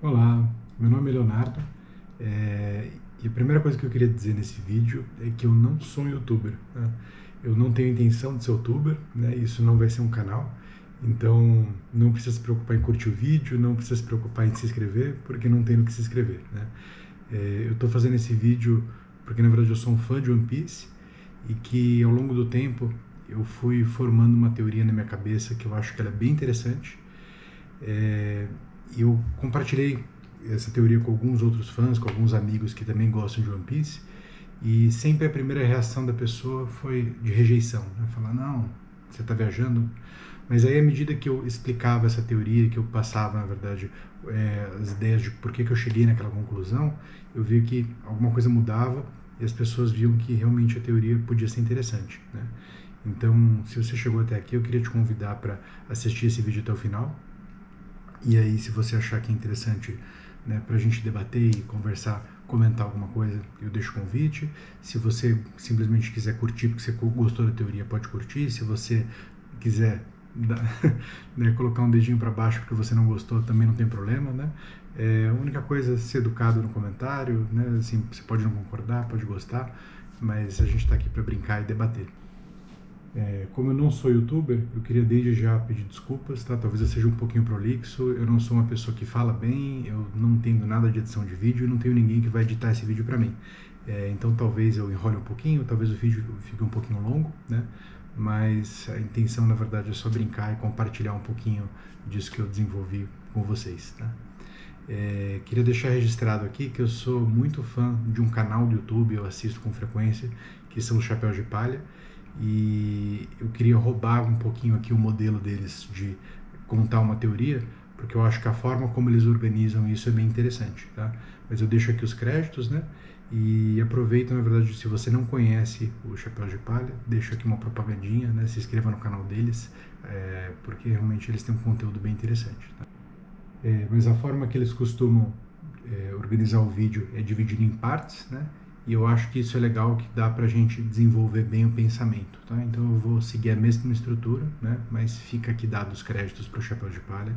Olá, meu nome é Leonardo e a primeira coisa que eu queria dizer nesse vídeo é que eu não sou um youtuber, né? Eu não tenho intenção de ser youtuber, né? Isso não vai ser um canal, então não precisa se preocupar em curtir o vídeo, não precisa se preocupar em se inscrever, porque não tem no que se inscrever, né? Eu estou fazendo esse vídeo porque na verdade eu sou um fã de One Piece e que ao longo do tempo eu fui formando uma teoria na minha cabeça que eu acho que ela é bem interessante. Eu compartilhei essa teoria com alguns outros fãs, com alguns amigos que também gostam de One Piece, e sempre a primeira reação da pessoa foi de rejeição, né? Falar, não, você está viajando. Mas aí, à medida que eu explicava essa teoria, que eu passava, na verdade, as ideias de por que eu cheguei naquela conclusão, eu vi que alguma coisa mudava e as pessoas viam que realmente a teoria podia ser interessante, né? Então, se você chegou até aqui, eu queria te convidar para assistir esse vídeo até o final. E aí, se você achar que é interessante, né, para a gente debater e conversar, comentar alguma coisa, eu deixo o convite. Se você simplesmente quiser curtir porque você gostou da teoria, pode curtir. Se você quiser né, colocar um dedinho para baixo porque você não gostou, também não tem problema, né? A única coisa é ser educado no comentário, né? Assim, você pode não concordar, pode gostar, mas a gente está aqui para brincar e debater. Como eu não sou youtuber, eu queria desde já pedir desculpas, tá? Talvez eu seja um pouquinho prolixo, eu não sou uma pessoa que fala bem, eu não entendo nada de edição de vídeo e não tenho ninguém que vai editar esse vídeo para mim. Então talvez eu enrole um pouquinho, talvez o vídeo fique um pouquinho longo, né? Mas a intenção, na verdade, é só brincar e compartilhar um pouquinho disso que eu desenvolvi com vocês, tá? Queria deixar registrado aqui que eu sou muito fã de um canal do YouTube, eu assisto com frequência, que são os Chapéus de Palha, e eu queria roubar um pouquinho aqui o modelo deles de contar uma teoria, porque eu acho que a forma como eles organizam isso é bem interessante, tá? Mas eu deixo aqui os créditos, né? E aproveita, na verdade, se você não conhece o Chapéu de Palha, deixo aqui uma propagandinha, né? Se inscreva no canal deles, porque realmente eles têm um conteúdo bem interessante, tá? Mas a forma que eles costumam organizar o vídeo é dividido em partes, né? E eu acho que isso é legal, que dá pra gente desenvolver bem o pensamento, tá? Então eu vou seguir a mesma estrutura, né? Mas fica aqui dado os créditos para o Chapéu de Palha.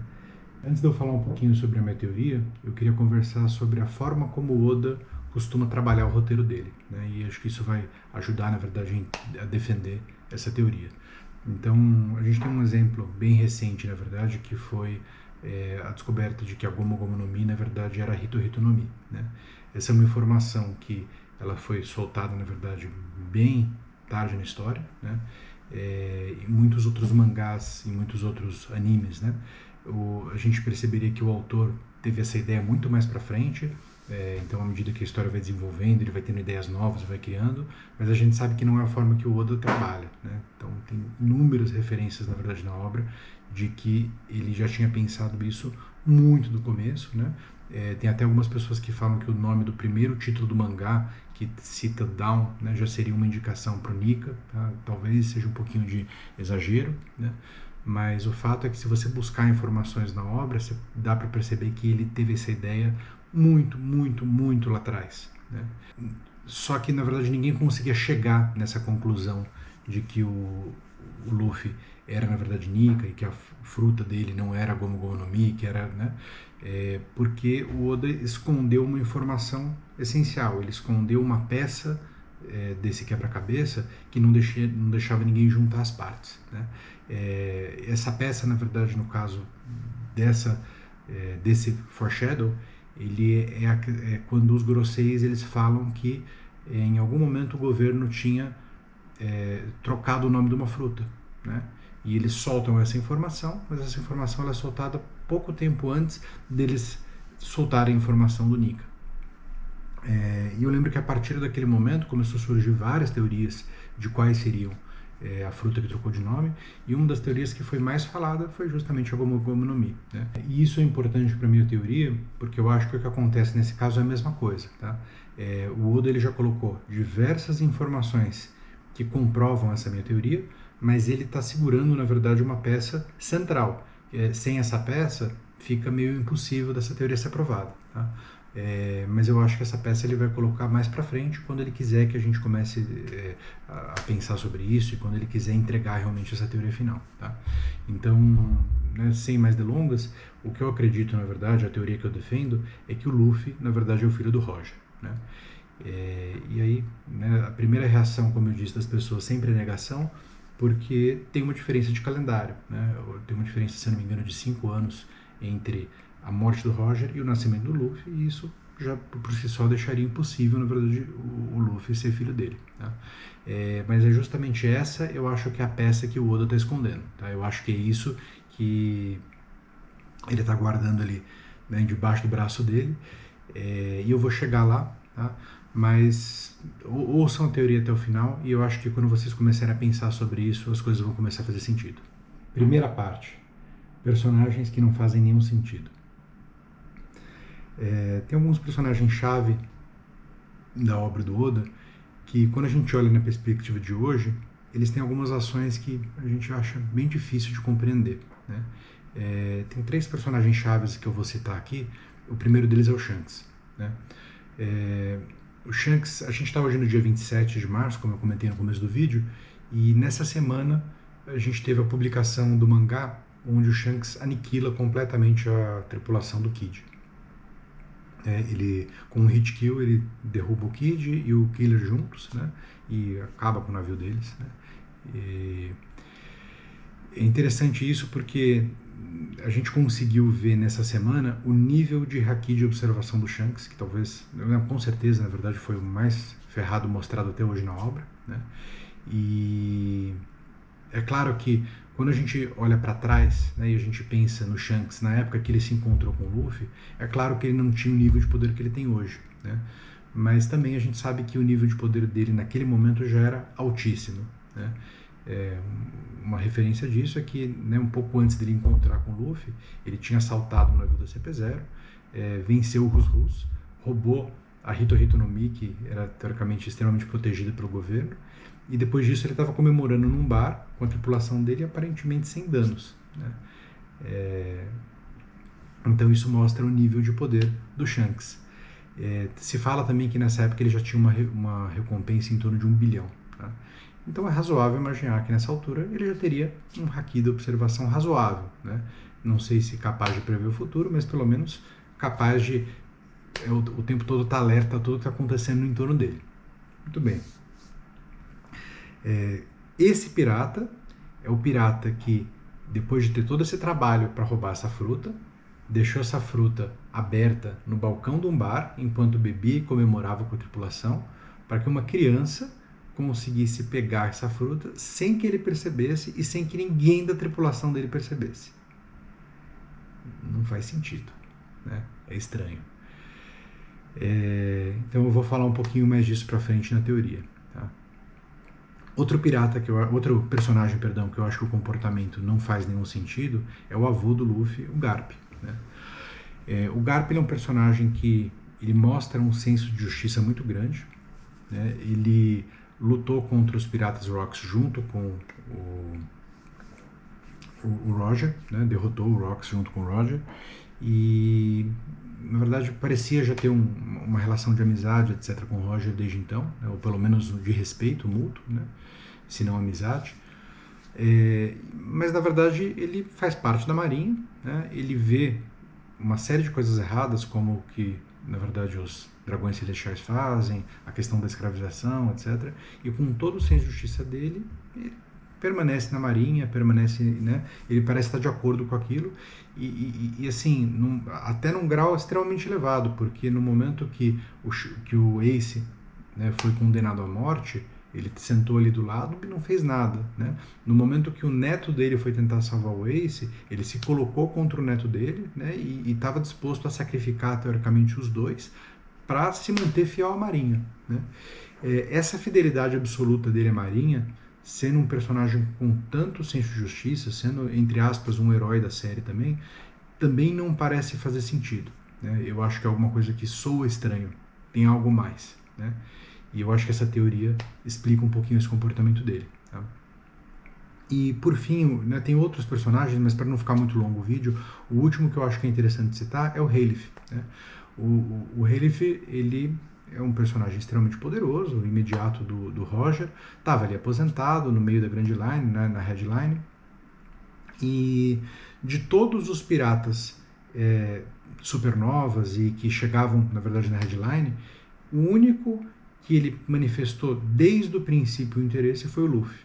Antes de eu falar um pouquinho sobre a minha teoria, eu queria conversar sobre a forma como o Oda costuma trabalhar o roteiro dele, né? E acho que isso vai ajudar, na verdade, a defender essa teoria. Então, a gente tem um exemplo bem recente, na verdade, que foi a descoberta de que a Gomu Gomu no Mi, na verdade, era Hito Hito no Mi, né? Essa é uma informação que ela foi soltada, na verdade, bem tarde na história, né? Em muitos outros mangás, em muitos outros animes, né? A gente perceberia que o autor teve essa ideia muito mais para frente, então à medida que a história vai desenvolvendo, ele vai tendo ideias novas, vai criando, mas a gente sabe que não é a forma que o Oda trabalha, né? Então tem inúmeras referências, na verdade, na obra, de que ele já tinha pensado isso muito do começo, né? Tem até algumas pessoas que falam que o nome do primeiro título do mangá, que cita Down, né, já seria uma indicação para o Nika, tá? Talvez seja um pouquinho de exagero, né? Mas o fato é que se você buscar informações na obra, dá para perceber que ele teve essa ideia muito lá atrás, né? Só que na verdade ninguém conseguia chegar nessa conclusão de que o Luffy era na verdade Nika e que a fruta dele não era Gomu Gomu no Mi, que era, né? Porque o Oda escondeu uma informação essencial, ele escondeu uma peça desse quebra-cabeça que não deixava ninguém juntar as partes, né? Essa peça, na verdade, no caso desse foreshadow, ele é quando os Gorosseis eles falam que em algum momento o governo tinha trocado o nome de uma fruta, né? E eles soltam essa informação, mas essa informação ela é soltada pouco tempo antes deles soltarem a informação do Nika. E eu lembro que a partir daquele momento começou a surgir várias teorias de quais seriam a fruta que trocou de nome, e uma das teorias que foi mais falada foi justamente a Gomu Gomu no Mi, né? E isso é importante para a minha teoria, porque eu acho que o que acontece nesse caso é a mesma coisa, tá? O Oda ele já colocou diversas informações que comprovam essa minha teoria, mas ele está segurando, na verdade, uma peça central. Sem essa peça, fica meio impossível dessa teoria ser aprovada, tá? Mas eu acho que essa peça ele vai colocar mais para frente quando ele quiser que a gente comece a pensar sobre isso e quando ele quiser entregar realmente essa teoria final, tá? Então, né, sem mais delongas, o que eu acredito, na verdade, a teoria que eu defendo é que o Luffy, na verdade, é o filho do Roger, né? E aí, né, a primeira reação, como eu disse, das pessoas sempre é negação, porque tem uma diferença de calendário, né? Tem uma diferença, se eu não me engano, de 5 anos entre a morte do Roger e o nascimento do Luffy, e isso já por si só deixaria impossível, na verdade, o Luffy ser filho dele, tá? Mas é justamente essa, eu acho que é a peça que o Oda está escondendo, tá? Eu acho que é isso que ele está guardando ali, né, debaixo do braço dele, e eu vou chegar lá, tá? Mas ouçam a teoria até o final, e eu acho que quando vocês começarem a pensar sobre isso, as coisas vão começar a fazer sentido. Primeira parte, personagens que não fazem nenhum sentido. Tem alguns personagens-chave da obra do Oda que, quando a gente olha na perspectiva de hoje, eles têm algumas ações que a gente acha bem difícil de compreender, né? Tem 3 personagens-chaves que eu vou citar aqui. O primeiro deles é o Shanks, né? O Shanks, a gente está hoje no dia 27 de março, como eu comentei no começo do vídeo, e nessa semana a gente teve a publicação do mangá onde o Shanks aniquila completamente a tripulação do Kid. Ele, com um hit kill, ele derruba o Kid e o Killer juntos, né? E acaba com o navio deles, né? E é interessante isso porque a gente conseguiu ver nessa semana o nível de haki de observação do Shanks, que talvez, com certeza, na verdade, foi o mais ferrado mostrado até hoje na obra, né? E é claro que quando a gente olha para trás, né, e a gente pensa no Shanks na época que ele se encontrou com o Luffy, é claro que ele não tinha o nível de poder que ele tem hoje, né? Mas também a gente sabe que o nível de poder dele naquele momento já era altíssimo, né? Uma referência disso é que, né, um pouco antes dele encontrar com o Luffy, ele tinha assaltado o navio da CP0, venceu o Rus-Rus, roubou a Hito Hito no Mi, que era teoricamente extremamente protegida pelo governo, e depois disso ele estava comemorando num bar com a tripulação dele, aparentemente sem danos, né? Então isso mostra o nível de poder do Shanks. Se fala também que nessa época ele já tinha uma recompensa em torno de 1 bilhão, tá? Então é razoável imaginar que nessa altura ele já teria um haki de observação razoável, né? Não sei se capaz de prever o futuro, mas pelo menos capaz de o tempo todo estar alerta a tudo que está acontecendo no entorno dele. Muito bem. Esse pirata é o pirata que, depois de ter todo esse trabalho para roubar essa fruta, deixou essa fruta aberta no balcão de um bar enquanto bebia e comemorava com a tripulação, para que uma criança conseguisse pegar essa fruta sem que ele percebesse e sem que ninguém da tripulação dele percebesse. Não faz sentido, né? É estranho. Então eu vou falar um pouquinho mais disso para frente na teoria, tá? Outro personagem, que eu acho que o comportamento não faz nenhum sentido é o avô do Luffy, o Garp, né? O Garp ele é um personagem que ele mostra um senso de justiça muito grande, né? Ele lutou contra os Piratas Rocks junto com o Roger, né? Derrotou o Rocks junto com o Roger e, na verdade, parecia já ter uma relação de amizade, etc., com o Roger desde então, né? Ou pelo menos de respeito mútuo, né? Se não amizade. Mas, na verdade, ele faz parte da Marinha, né? Ele vê uma série de coisas erradas, como o que, na verdade, os dragões celestiais fazem, a questão da escravização, etc. E com todo o senso de justiça dele, ele permanece na Marinha, né? Ele parece estar de acordo com aquilo, e assim, até num grau extremamente elevado, porque no momento que o Ace, né, foi condenado à morte, ele sentou ali do lado e não fez nada, né? No momento que o neto dele foi tentar salvar o Ace, ele se colocou contra o neto dele, né, e estava disposto a sacrificar, teoricamente, os dois para se manter fiel à Marinha, né? Essa fidelidade absoluta dele à Marinha, sendo um personagem com tanto senso de justiça, sendo, entre aspas, um herói da série também não parece fazer sentido, né? Eu acho que é alguma coisa que soa estranho, tem algo mais, né? E eu acho que essa teoria explica um pouquinho esse comportamento dele, tá? E, por fim, né, tem outros personagens, mas para não ficar muito longo o vídeo, o último que eu acho que é interessante citar é o Rayleigh, né? O Rayleigh, ele é um personagem extremamente poderoso, imediato do Roger, estava ali aposentado no meio da Grand Line, né, na Red Line, e de todos os piratas supernovas e que chegavam, na verdade, na Red Line, o único que ele manifestou desde o princípio o interesse foi o Luffy,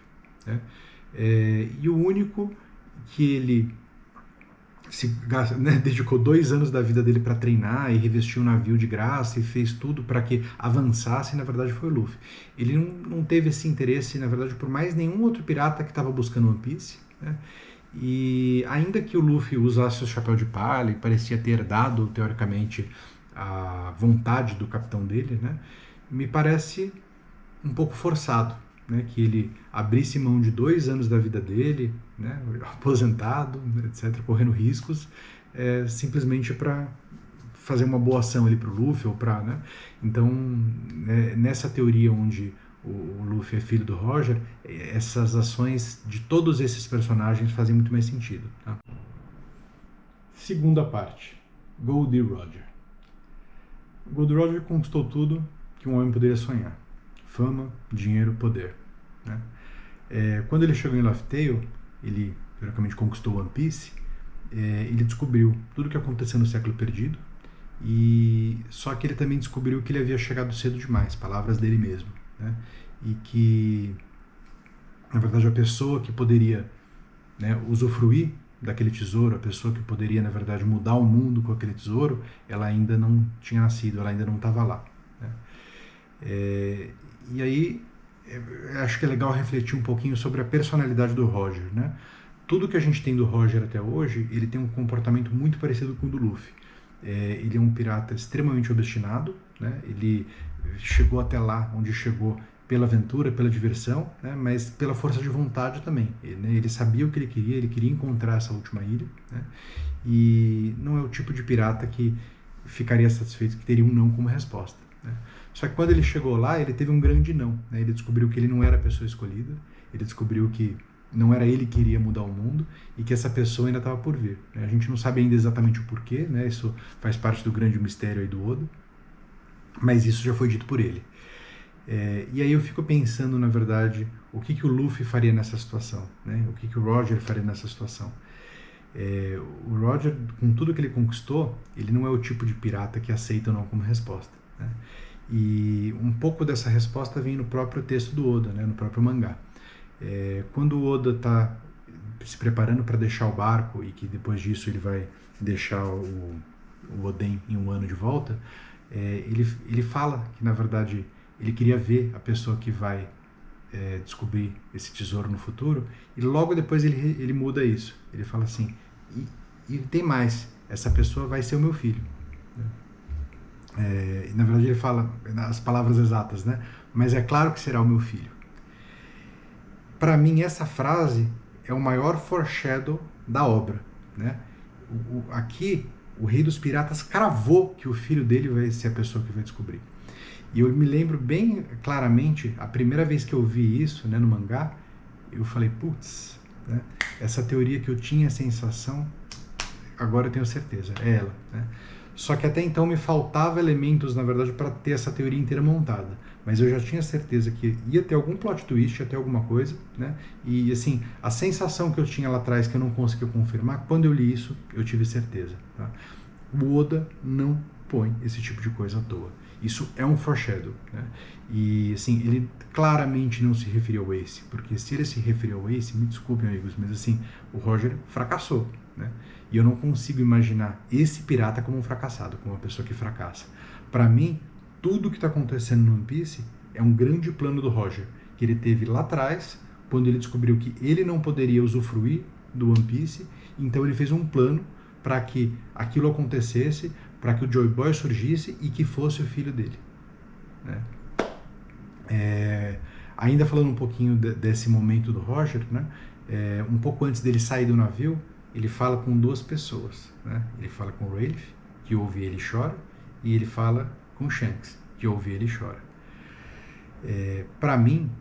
né? E o único que ele dedicou 2 anos da vida dele para treinar e revestiu um navio de graça e fez tudo para que avançasse, na verdade foi o Luffy. Ele não teve esse interesse, na verdade, por mais nenhum outro pirata que estava buscando One Piece, né? E ainda que o Luffy usasse o chapéu de palha e parecia ter herdado, teoricamente, a vontade do capitão dele, né, me parece um pouco forçado, né, que ele abrisse mão de 2 anos da vida dele, né, aposentado, etc., correndo riscos, simplesmente para fazer uma boa ação ali para o Luffy, ou para, né? Então, nessa teoria onde o Luffy é filho do Roger, essas ações de todos esses personagens fazem muito mais sentido, tá? Segunda parte, Goldie Roger. Goldie Roger conquistou tudo que um homem poderia sonhar: fama, dinheiro, poder, né? Quando ele chegou em Laugh Tale, ele teoricamente conquistou One Piece. Ele descobriu tudo o que aconteceu no Século Perdido, e só que ele também descobriu que ele havia chegado cedo demais, palavras dele mesmo, né? E que, na verdade, a pessoa que poderia, né, usufruir daquele tesouro, a pessoa que poderia, na verdade, mudar o mundo com aquele tesouro, ela ainda não tinha nascido, ela ainda não estava lá, né? E aí, acho que é legal refletir um pouquinho sobre a personalidade do Roger, né? Tudo que a gente tem do Roger até hoje, ele tem um comportamento muito parecido com o do Luffy. Ele é um pirata extremamente obstinado, né? Ele chegou até lá onde chegou pela aventura, pela diversão, né? Mas pela força de vontade também. Ele sabia o que ele queria encontrar essa última ilha, né? E não é o tipo de pirata que ficaria satisfeito, que teria um não como resposta, né? Só que quando ele chegou lá, ele teve um grande não, né? Ele descobriu que ele não era a pessoa escolhida, ele descobriu que não era ele que iria mudar o mundo e que essa pessoa ainda estava por vir, né? A gente não sabe ainda exatamente o porquê, né? Isso faz parte do grande mistério aí do Oda, mas isso já foi dito por ele. E aí eu fico pensando, na verdade, o que o Luffy faria nessa situação, né? O que o Roger faria nessa situação. O Roger, com tudo que ele conquistou, ele não é o tipo de pirata que aceita ou não como resposta, né? E um pouco dessa resposta vem no próprio texto do Oda, né? No próprio mangá. Quando o Oda está se preparando para deixar o barco e que depois disso ele vai deixar o Oden em 1 ano de volta, ele fala que, na verdade, ele queria ver a pessoa que vai descobrir esse tesouro no futuro, e logo depois ele muda isso. Ele fala assim, e tem mais, essa pessoa vai ser o meu filho. Na verdade ele fala as palavras exatas, né? Mas é claro que será o meu filho. Para mim, essa frase é o maior foreshadow da obra, né? Aqui, o Rei dos Piratas cravou que o filho dele vai ser a pessoa que vai descobrir. E eu me lembro bem claramente, a primeira vez que eu vi isso, né, no mangá, eu falei, putz, né, essa teoria que eu tinha a sensação, agora eu tenho certeza, é ela, né? Só que até então me faltava elementos, na verdade, para ter essa teoria inteira montada. Mas eu já tinha certeza que ia ter algum plot twist, ia ter alguma coisa, né? E, assim, a sensação que eu tinha lá atrás, que eu não conseguia confirmar, quando eu li isso, eu tive certeza, tá? O Oda não põe esse tipo de coisa à toa. Isso é um foreshadow, né? E, assim, ele claramente não se referiu ao Ace, porque se ele se referiu ao Ace, me desculpem, amigos, mas, assim, o Roger fracassou, né? E eu não consigo imaginar esse pirata como um fracassado, como uma pessoa que fracassa. Para mim, tudo que está acontecendo no One Piece é um grande plano do Roger, que ele teve lá atrás, quando ele descobriu que ele não poderia usufruir do One Piece, então ele fez um plano para que aquilo acontecesse, para que o Joy Boy surgisse e que fosse o filho dele, né? Ainda falando um pouquinho desse momento do Roger, né? Um pouco antes dele sair do navio, ele fala com 2 pessoas, né? Ele fala com o Rayleigh, que ouve ele e chora, e ele fala com o Shanks, que ouve ele e chora. Para mim,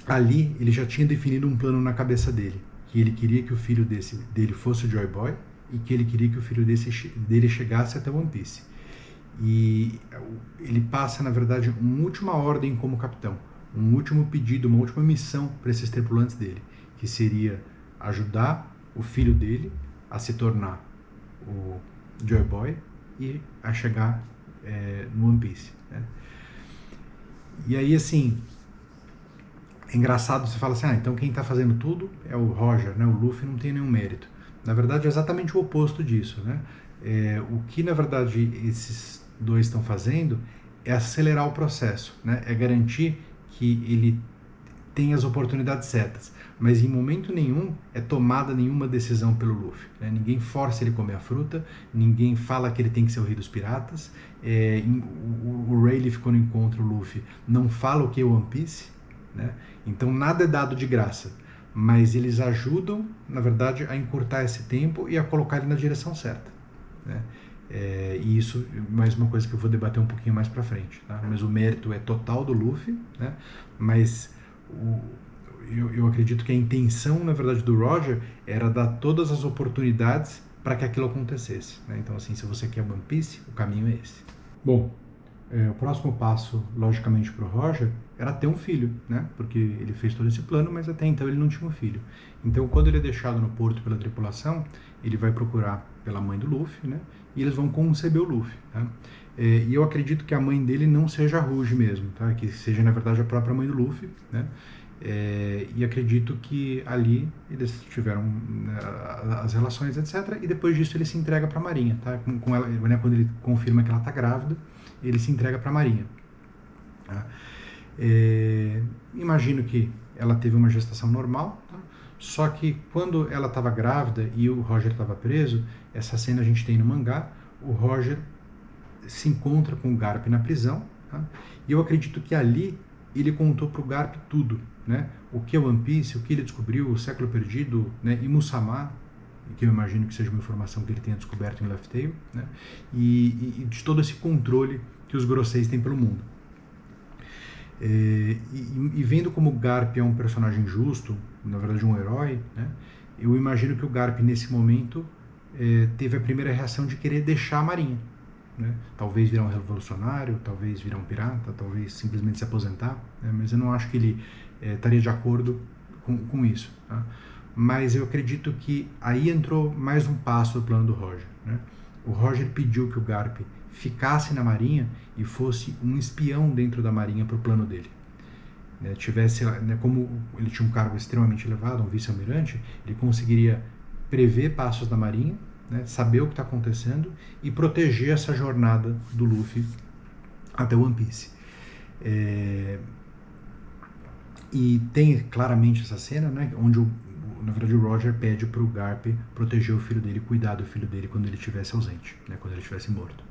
ali ele já tinha definido um plano na cabeça dele, que ele queria que o filho dele fosse o Joy Boy e que ele queria que o filho dele chegasse até One Piece. e ele passa, na verdade, uma última ordem como capitão, um último pedido, uma última missão para esses tripulantes dele, que seria ajudar o filho dele a se tornar o Joy Boy e a chegar no One Piece, né? E aí, assim, é engraçado, você fala assim, então quem está fazendo tudo é o Roger, né? O Luffy não tem nenhum mérito. Na verdade, é exatamente o oposto disso, né? O que, na verdade, esses dois estão fazendo é acelerar o processo, né? É garantir que ele tem as oportunidades certas, mas em momento nenhum é tomada nenhuma decisão pelo Luffy, né? Ninguém força ele a comer a fruta, ninguém fala que ele tem que ser o rei dos piratas, o Rayleigh, quando encontra o Luffy, não fala o que é One Piece, né? Então nada é dado de graça, mas eles ajudam, na verdade, a encurtar esse tempo e a colocar ele na direção certa, né? E isso é mais uma coisa que eu vou debater um pouquinho mais pra frente, tá? Mas o mérito é total do Luffy, né? Mas eu acredito que a intenção, na verdade, do Roger era dar todas as oportunidades para que aquilo acontecesse, né? Então, assim, se você quer One Piece, o caminho é esse. Bom, o próximo passo, logicamente, para o Roger era ter um filho, né? Porque ele fez todo esse plano, mas até então ele não tinha um filho. Então, quando ele é deixado no porto pela tripulação, ele vai procurar pela mãe do Luffy, né? E eles vão conceber o Luffy, tá? E eu acredito que a mãe dele não seja a Rouge mesmo, tá? Que seja, na verdade, a própria mãe do Luffy, né? E acredito que ali eles tiveram as relações, etc. E depois disso ele se entrega para a Marinha, tá? Com ela, né? Quando ele confirma que ela está grávida, ele se entrega para a Marinha, tá? Imagino que ela teve uma gestação normal, tá? Só que quando ela estava grávida e o Roger estava preso, essa cena a gente tem no mangá, o Roger se encontra com o Garp na prisão, tá? E eu acredito que ali ele contou para o Garp tudo, né? O que é One Piece, o que ele descobriu, o século perdido, né? E Musamá, que eu imagino que seja uma informação que ele tenha descoberto em Laugh Tale, né? E de todo esse controle que os Gorosei têm pelo mundo. E vendo como o Garp é um personagem justo, na verdade um herói, né? Eu imagino que o Garp nesse momento teve a primeira reação de querer deixar a Marinha, né? Talvez virar um revolucionário, talvez virar um pirata, talvez simplesmente se aposentar, né? Mas eu não acho que ele estaria de acordo com isso, tá? Mas eu acredito que aí entrou mais um passo do plano do Roger, né? O Roger pediu que o Garp ficasse na Marinha e fosse um espião dentro da Marinha para o plano dele, né? Tivesse, né, como ele tinha um cargo extremamente elevado, um vice-almirante, ele conseguiria prever passos da Marinha, né, saber o que está acontecendo e proteger essa jornada do Luffy até One Piece. E tem claramente essa cena, né, onde na verdade o Roger pede para o Garp proteger o filho dele, cuidar do filho dele quando ele estivesse ausente, né, quando ele estivesse morto.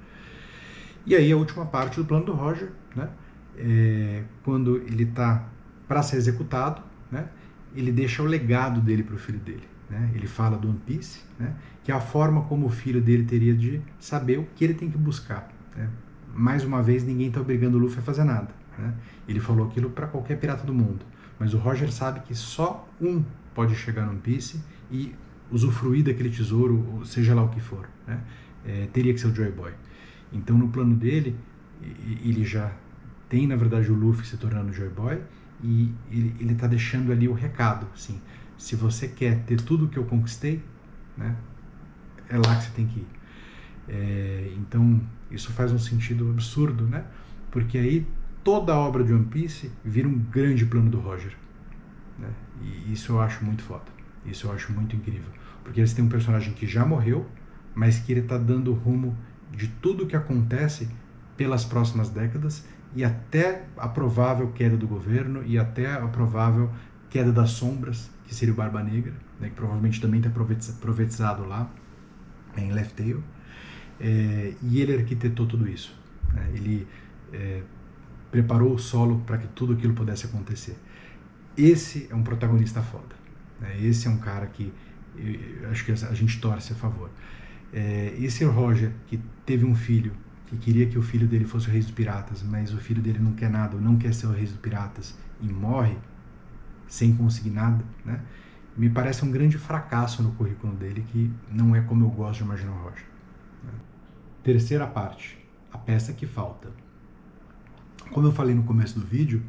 E aí a última parte do plano do Roger, né, quando ele está para ser executado, né, ele deixa o legado dele para o filho dele, né? Ele fala do One Piece, né, que é a forma como o filho dele teria de saber o que ele tem que buscar, né? Mais uma vez, ninguém está obrigando o Luffy a fazer nada, né? Ele falou aquilo para qualquer pirata do mundo, mas o Roger sabe que só um pode chegar no One Piece e usufruir daquele tesouro, seja lá o que for, né? Teria que ser o Joy Boy. Então, no plano dele, ele já tem, na verdade, o Luffy se tornando o Joy Boy e ele está deixando ali o recado, assim, se você quer ter tudo que eu conquistei, né, é lá que você tem que ir. Então, isso faz um sentido absurdo, né? Porque aí toda a obra de One Piece vira um grande plano do Roger, né? E isso eu acho muito foda. Isso eu acho muito incrível. Porque eles têm um personagem que já morreu, mas que ele está dando rumo de tudo o que acontece pelas próximas décadas e até a provável queda do governo e até a provável queda das sombras, que seria o Barba Negra, né, que provavelmente também está profetizado lá em Laugh Tale. E ele arquitetou tudo isso, né? Ele preparou o solo para que tudo aquilo pudesse acontecer. Esse é um protagonista foda, né? Esse é um cara que acho que a gente torce a favor. Esse Roger, que teve um filho, que queria que o filho dele fosse o rei dos piratas, mas o filho dele não quer nada, não quer ser o rei dos piratas e morre sem conseguir nada, né? Me parece um grande fracasso no currículo dele, que não é como eu gosto de imaginar o Roger, né? Terceira parte, a peça que falta. Como eu falei no começo do vídeo,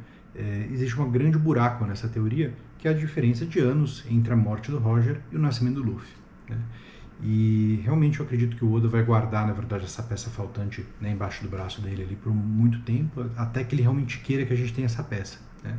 existe um grande buraco nessa teoria, que é a diferença de anos entre a morte do Roger e o nascimento do Luffy, né? E realmente eu acredito que o Oda vai guardar, na verdade, essa peça faltante, né, embaixo do braço dele ali por muito tempo, até que ele realmente queira que a gente tenha essa peça, né?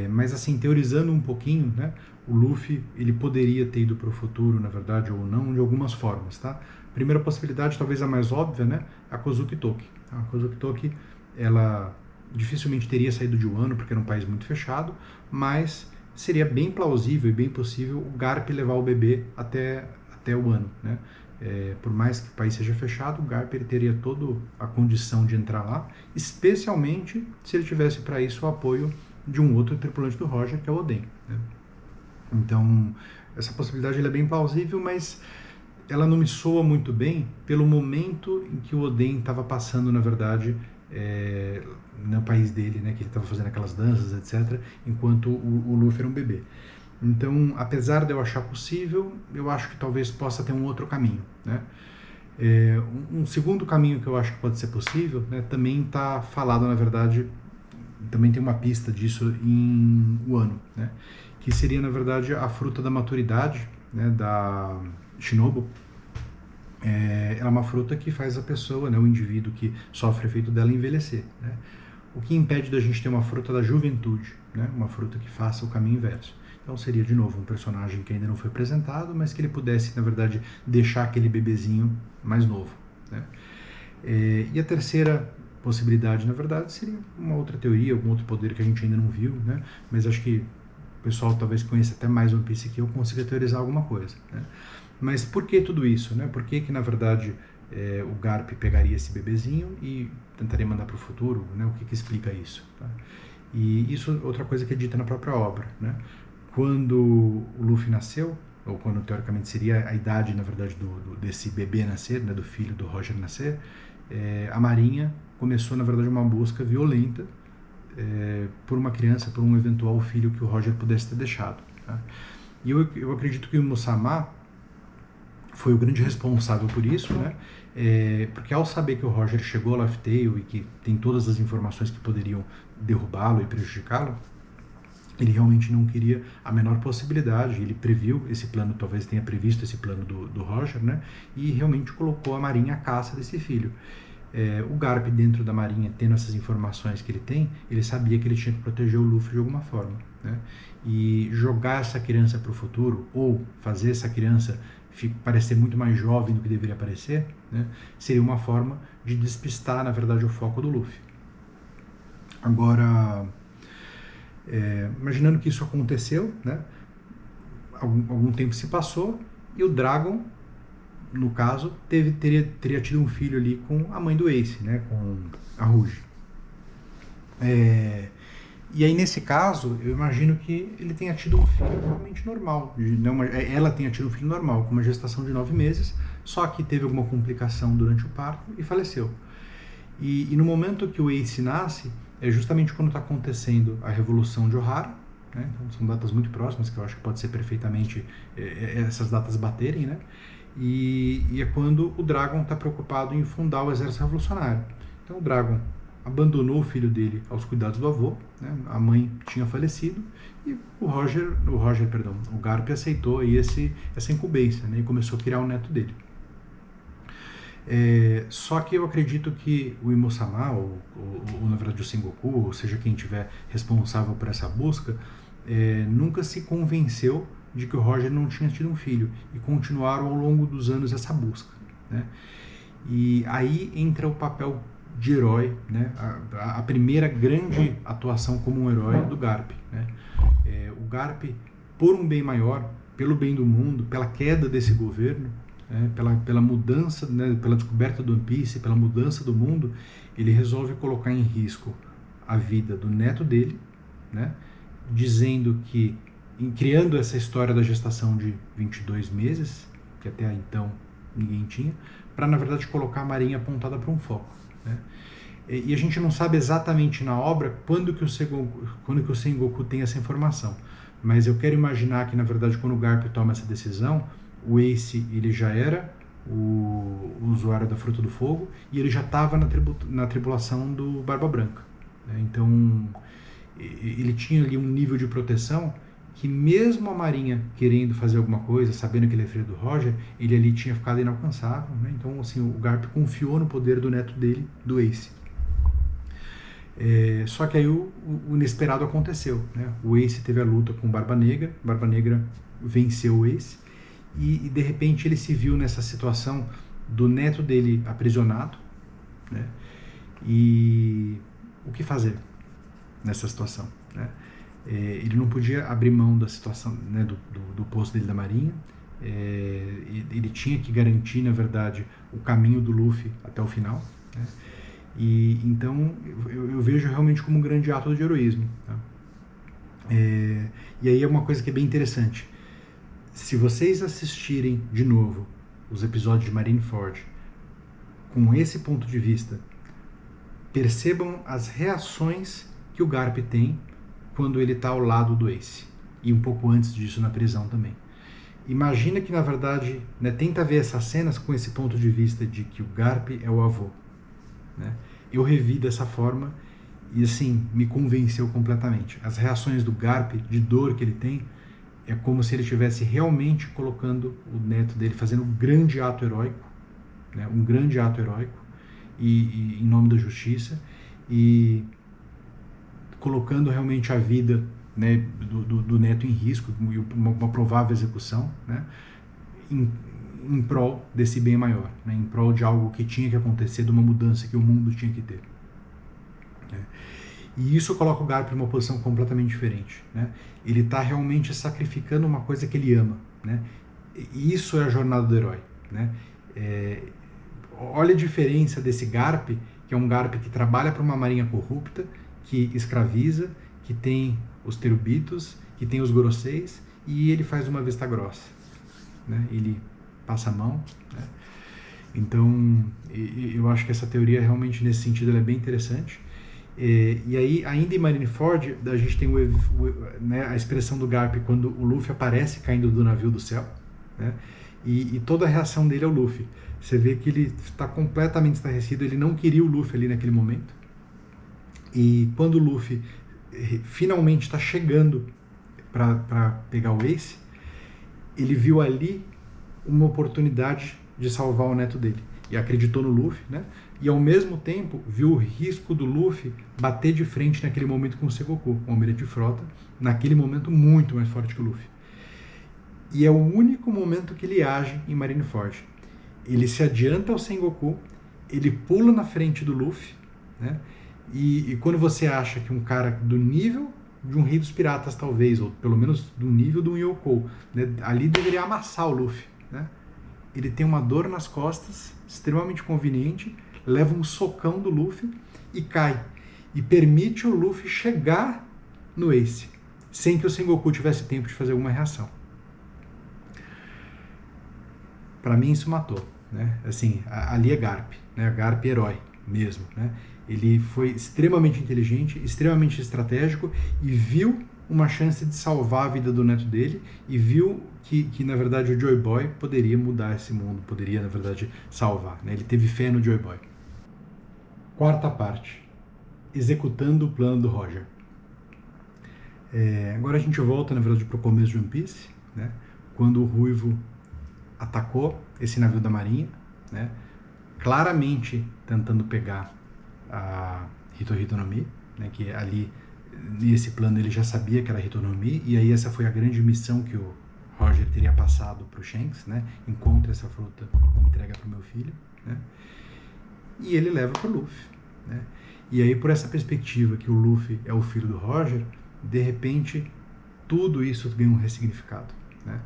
Mas assim, teorizando um pouquinho, né, o Luffy ele poderia ter ido para o futuro, na verdade, ou não, de algumas formas, tá? Primeira possibilidade, talvez a mais óbvia, né, a Kozuki Toki. A Kozuki Toki, ela dificilmente teria saído de Wano, porque era um país muito fechado, mas seria bem plausível e bem possível o Garp levar o bebê até o Wano, né? Por mais que o país seja fechado, o Garp ele teria toda a condição de entrar lá, especialmente se ele tivesse para isso o apoio de um outro tripulante do Roger, que é o Oden, né? Então, essa possibilidade ela é bem plausível, mas ela não me soa muito bem pelo momento em que o Oden estava passando, na verdade, no país dele, né, que ele estava fazendo aquelas danças, etc., enquanto o Luffy era um bebê. Então, apesar de eu achar possível, eu acho que talvez possa ter um outro caminho, né? Um segundo caminho que eu acho que pode ser possível, né, também está falado, na verdade, também tem uma pista disso em Wano, né, que seria, na verdade, a fruta da maturidade, né, da Shinobu. Ela é uma fruta que faz a pessoa, né, o indivíduo que sofre efeito dela envelhecer, né? O que impede da gente ter uma fruta da juventude, né, uma fruta que faça o caminho inverso. Então seria, de novo, um personagem que ainda não foi apresentado, mas que ele pudesse, na verdade, deixar aquele bebezinho mais novo, né? E a terceira possibilidade, na verdade, seria uma outra teoria, algum outro poder que a gente ainda não viu, né? Mas acho que o pessoal talvez conheça até mais One Piece que eu consiga teorizar alguma coisa, né? Mas por que tudo isso, né? Por que, na verdade, o Garp pegaria esse bebezinho e tentaria mandar para o futuro, né? O que explica isso, tá? E isso outra coisa que é dita na própria obra, né? Quando o Luffy nasceu, ou quando teoricamente seria a idade, na verdade, desse bebê nascer, né? Do filho do Roger nascer, a Marinha começou, na verdade, uma busca violenta por uma criança, por um eventual filho que o Roger pudesse ter deixado, tá? E eu acredito que o Musama foi o grande responsável por isso, né? Porque ao saber que o Roger chegou a Laugh Tale e que tem todas as informações que poderiam derrubá-lo e prejudicá-lo, ele realmente não queria a menor possibilidade, ele previu esse plano, talvez tenha previsto esse plano do Roger, né? E realmente colocou a Marinha à caça desse filho. O Garp, dentro da Marinha, tendo essas informações que ele tem, ele sabia que ele tinha que proteger o Luffy de alguma forma, né? E jogar essa criança para o futuro, ou fazer essa criança parecer muito mais jovem do que deveria parecer, né, seria uma forma de despistar, na verdade, o foco do Luffy. Agora, imaginando que isso aconteceu, né, algum tempo se passou e o Dragon, no caso, teria tido um filho ali com a mãe do Ace, né, com a Rouge. E aí, nesse caso, eu imagino que ele tenha tido um filho realmente normal. Ela tenha tido um filho normal, com uma gestação de 9 meses, só que teve alguma complicação durante o parto e faleceu. E no momento que o Ace nasce, é justamente quando está acontecendo a Revolução de Ohara, né? Então, são datas muito próximas, que eu acho que pode ser perfeitamente essas datas baterem, né? E é quando o Dragon está preocupado em fundar o Exército Revolucionário. Então o Dragon abandonou o filho dele aos cuidados do avô, né? A mãe tinha falecido e o Garp aceitou aí essa incumbência, né? E começou a criar o neto dele. Só que eu acredito que o Imo-sama, ou na verdade o Sengoku, ou seja, quem tiver responsável por essa busca, nunca se convenceu de que o Roger não tinha tido um filho e continuaram ao longo dos anos essa busca, né? E aí entra o papel de herói, né? A primeira grande atuação como um herói do Garp, né? O Garp, por um bem maior, pelo bem do mundo, pela queda desse governo, pela mudança, né, pela descoberta do One Piece, pela mudança do mundo, ele resolve colocar em risco a vida do neto dele, né, dizendo que, criando essa história da gestação de 22 meses, que até então ninguém tinha, para na verdade colocar a Marinha apontada para um foco, né? E a gente não sabe exatamente na obra quando que o Sengoku tem essa informação, mas eu quero imaginar que na verdade quando o Garp toma essa decisão, o Ace ele já era o usuário da Fruta do Fogo, e ele já estava na tripulação do Barba Branca, né? Então ele tinha ali um nível de proteção que mesmo a Marinha querendo fazer alguma coisa, sabendo que ele é filho do Roger, ele ali tinha ficado inalcançável, né? Então assim, o Garp confiou no poder do neto dele, do Ace. Só que aí o inesperado aconteceu, né? O Ace teve a luta com Barba Negra venceu o Ace, e de repente ele se viu nessa situação do neto dele aprisionado, né? E o que fazer nessa situação, né? Ele não podia abrir mão da situação, né, do posto dele da Marinha. Ele tinha que garantir, na verdade, o caminho do Luffy até o final, né? E então eu vejo realmente como um grande ato de heroísmo, tá? E aí é uma coisa que é bem interessante. Se vocês assistirem de novo os episódios de Marineford com esse ponto de vista, percebam as reações que o Garp tem quando ele está ao lado do Ace, e um pouco antes disso na prisão também. Imagina que, na verdade, né, tenta ver essas cenas com esse ponto de vista de que o Garp é o avô, né? Eu revi dessa forma e, assim, me convenceu completamente. As reações do Garp, de dor que ele tem, é como se ele estivesse realmente colocando o neto dele, fazendo um grande ato heróico, né? Um grande ato heróico, e em nome da justiça, e colocando realmente a vida, né, do neto em risco, uma provável execução, né, em prol desse bem maior, né, em prol de algo que tinha que acontecer, de uma mudança que o mundo tinha que ter, né. E isso coloca o Garp em uma posição completamente diferente, né. Ele está realmente sacrificando uma coisa que ele ama, né. E isso é a jornada do herói, né. Olha a diferença desse Garp, que é um Garp que trabalha para uma marinha corrupta, que escraviza, que tem os terubitos, que tem os Goroseis, e ele faz uma vista grossa, né? Ele passa a mão, né? Então, eu acho que essa teoria realmente, nesse sentido, ela é bem interessante. E aí, ainda em Marineford, a gente tem né, a expressão do Garp quando o Luffy aparece caindo do navio do céu, né? E toda a reação dele ao Luffy. Você vê que ele está completamente estarrecido, ele não queria o Luffy ali naquele momento. E quando o Luffy finalmente está chegando para pegar o Ace, ele viu ali uma oportunidade de salvar o neto dele. E acreditou no Luffy, né? E ao mesmo tempo viu o risco do Luffy bater de frente naquele momento com o Sengoku, o almirante de frota, naquele momento muito mais forte que o Luffy. E é o único momento que ele age em Marineford. Ele se adianta ao Sengoku, ele pula na frente do Luffy, né? E quando você acha que um cara do nível de um rei dos piratas, talvez, ou pelo menos do nível de um Yonkou, né, ali deveria amassar o Luffy, né? Ele tem uma dor nas costas, extremamente conveniente, leva um socão do Luffy e cai. E permite o Luffy chegar no Ace, sem que o Sengoku tivesse tempo de fazer alguma reação. Para mim isso matou, né? Assim, ali é Garp, né? Garp herói mesmo, né? Ele foi extremamente inteligente, extremamente estratégico e viu uma chance de salvar a vida do neto dele e viu que na verdade o Joy Boy poderia mudar esse mundo, poderia na verdade salvar, né? Ele teve fé no Joy Boy. Quarta parte, executando o plano do Roger. Agora a gente volta na verdade para o começo de One Piece, né? Quando o Ruivo atacou esse navio da Marinha, né? Claramente tentando pegar a Hitohito no Mi, né? Que ali nesse plano ele já sabia que era Hitohito no Mi, e aí essa foi a grande missão que o Roger teria passado para o Shanks, né? Encontra essa fruta e entrega para o meu filho, né? E ele leva para o Luffy, né? E aí por essa perspectiva que o Luffy é o filho do Roger, de repente tudo isso ganha um ressignificado, né?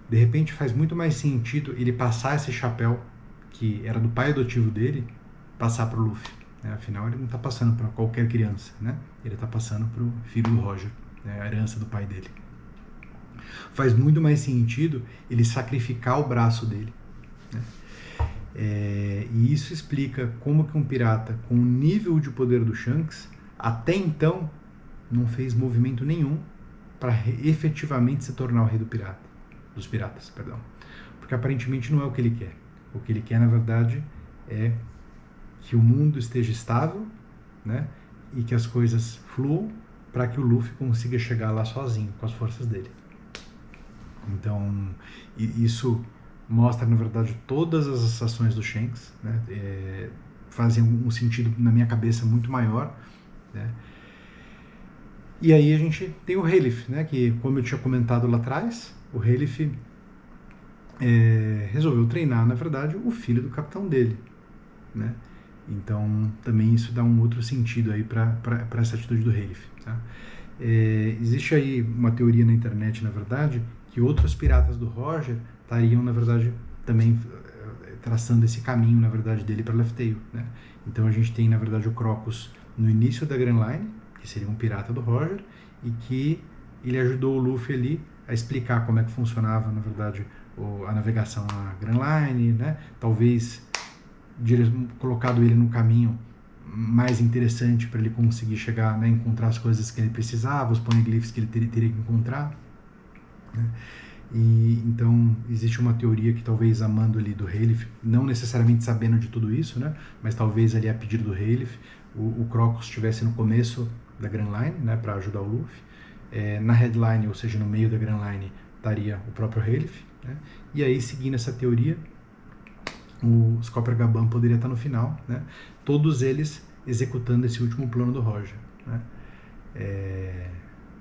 De repente faz muito mais sentido ele passar esse chapéu que era do pai adotivo dele, passar para o Luffy, né? Afinal ele não está passando para qualquer criança, né? Ele está passando para o filho do Roger, né? A herança do pai dele. Faz muito mais sentido ele sacrificar o braço dele, né? E isso explica como que um pirata com o nível de poder do Shanks até então não fez movimento nenhum para efetivamente se tornar o rei dos piratas, perdão. Porque aparentemente não é o que ele quer. O que ele quer, na verdade, é que o mundo esteja estável, né? E que as coisas fluam para que o Luffy consiga chegar lá sozinho, com as forças dele. Então, isso mostra, na verdade, todas as ações do Shanks, né? Fazem um sentido, na minha cabeça, muito maior, né? E aí a gente tem o Rayleigh, né? Que, como eu tinha comentado lá atrás, o Rayleigh resolveu treinar, na verdade, o filho do capitão dele, né? Então, também isso dá um outro sentido aí para essa atitude do Rayleigh, tá? Existe aí uma teoria na internet, na verdade, que outros piratas do Roger estariam, na verdade, também traçando esse caminho, na verdade, dele para Laugh Tale, né? Então a gente tem, na verdade, o Crocus no início da Grand Line, que seria um pirata do Roger, e que ele ajudou o Luffy ali a explicar como é que funcionava, na verdade, a navegação na Grand Line, né? Talvez colocado ele no caminho mais interessante para ele conseguir chegar, né, encontrar as coisas que ele precisava, os poneglyphs que ele teria que encontrar, né? E então existe uma teoria que talvez a mando ali do Rayleigh, não necessariamente sabendo de tudo isso, né, mas talvez ali a pedido do Rayleigh, o Crocus estivesse no começo da Grand Line, né, para ajudar o Luffy. Na headline, ou seja, no meio da Grand Line, estaria o próprio Rayleigh, né? E aí, seguindo essa teoria, o Scopper Gaban poderia estar no final, né? Todos eles executando esse último plano do Roger, né?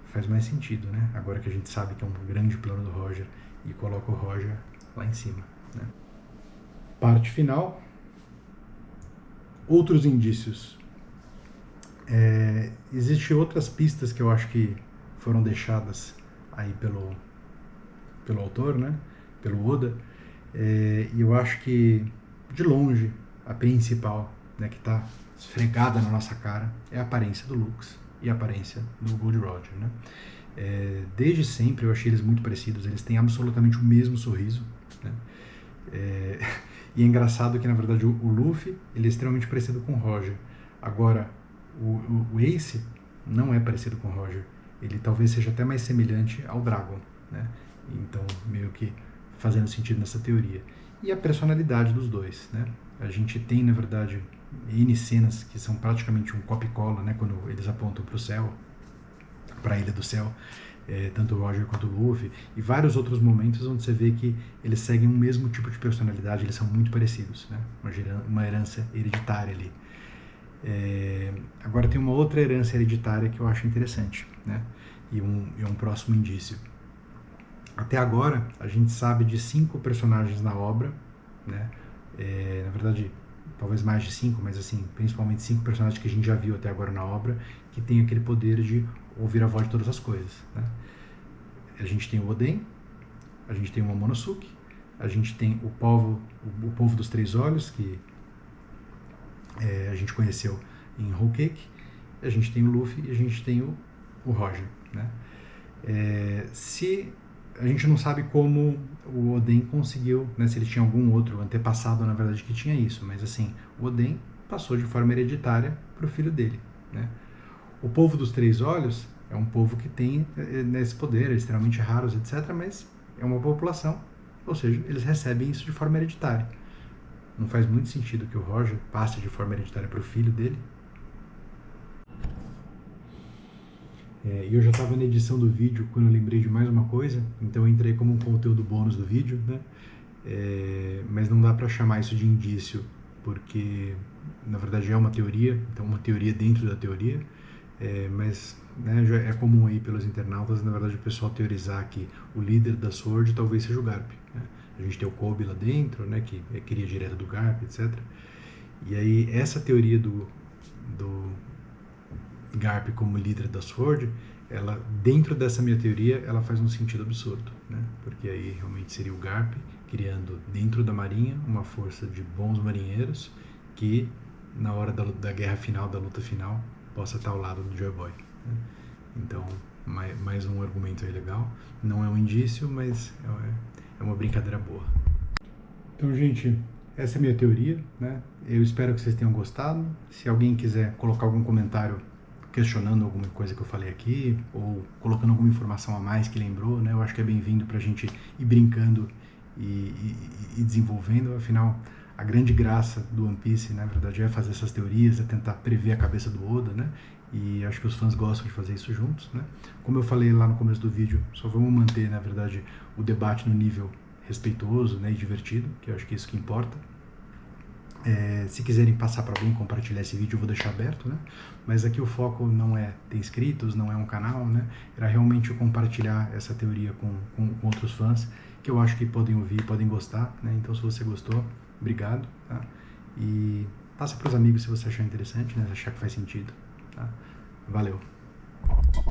Faz mais sentido, né? Agora que a gente sabe que é um grande plano do Roger e coloca o Roger lá em cima, né? Parte final. Outros indícios. Existem outras pistas que eu acho que foram deixadas aí pelo autor, né? Pelo Oda. E eu acho que, de longe, a principal, né, que está esfregada na nossa cara, é a aparência do Lux e a aparência do Gold Roger, né? Desde sempre eu achei eles muito parecidos, eles têm absolutamente o mesmo sorriso, né? E é engraçado que, na verdade, o Luffy ele é extremamente parecido com o Roger. Agora, o Ace não é parecido com o Roger. Ele talvez seja até mais semelhante ao Dragon, né? Então, meio que fazendo sentido nessa teoria. E a personalidade dos dois, né? A gente tem, na verdade, N cenas que são praticamente um copia e cola, né? Quando eles apontam para o céu, para a Ilha do Céu, tanto o Roger quanto o Luffy, e vários outros momentos onde você vê que eles seguem o mesmo tipo de personalidade, eles são muito parecidos, né? Uma herança hereditária ali. Agora tem uma outra herança hereditária que eu acho interessante, né? E um próximo indício. Até agora, a gente sabe de 5 personagens na obra, né? Na verdade, talvez mais de 5, mas assim, principalmente 5 personagens que a gente já viu até agora na obra, que tem aquele poder de ouvir a voz de todas as coisas, né? A gente tem o Oden, a gente tem o Momonosuke, a gente tem o povo dos 3 olhos, que a gente conheceu em Whole Cake, a gente tem o Luffy e a gente tem o Roger, né? A gente não sabe como o Oden conseguiu, né, se ele tinha algum outro antepassado, na verdade, que tinha isso, mas assim, o Oden passou de forma hereditária para o filho dele, né? O povo dos 3 olhos é um povo que tem esse poder, é extremamente raros, etc., mas é uma população, ou seja, eles recebem isso de forma hereditária. Não faz muito sentido que o Roger passe de forma hereditária para o filho dele. E eu já estava na edição do vídeo quando eu lembrei de mais uma coisa, então eu entrei como um conteúdo bônus do vídeo, né? Mas não dá para chamar isso de indício, porque na verdade é uma teoria, então uma teoria dentro da teoria, mas né, já é comum aí pelos internautas, na verdade, o pessoal teorizar que o líder da Sword talvez seja o Garp, né? A gente tem o Kobe lá dentro, né, que é cria direta do Garp, etc. E aí essa teoria do Garp como líder da Sword, ela, dentro dessa minha teoria, ela faz um sentido absurdo, né? Porque aí realmente seria o Garp criando dentro da marinha uma força de bons marinheiros que na hora da guerra final, da luta final, possa estar ao lado do Joy Boy, né? Então, mais um argumento aí legal. Não é um indício, mas é uma brincadeira boa. Então, gente, essa é a minha teoria, né? Eu espero que vocês tenham gostado. Se alguém quiser colocar algum comentário questionando alguma coisa que eu falei aqui, ou colocando alguma informação a mais que lembrou, né? Eu acho que é bem-vindo para a gente ir brincando e desenvolvendo. Afinal, a grande graça do One Piece, na verdade, é fazer essas teorias, é tentar prever a cabeça do Oda, né? E acho que os fãs gostam de fazer isso juntos, né? Como eu falei lá no começo do vídeo, só vamos manter, na verdade, o debate no nível respeitoso, né, e divertido, que eu acho que é isso que importa. Se quiserem passar para alguém, compartilhar esse vídeo, eu vou deixar aberto, né? Mas aqui o foco não é ter inscritos, não é um canal, né? Era realmente eu compartilhar essa teoria com outros fãs, que eu acho que podem ouvir, podem gostar, né? Então, se você gostou, obrigado, tá? E passa para os amigos se você achar interessante, né? Se achar que faz sentido, tá? Valeu!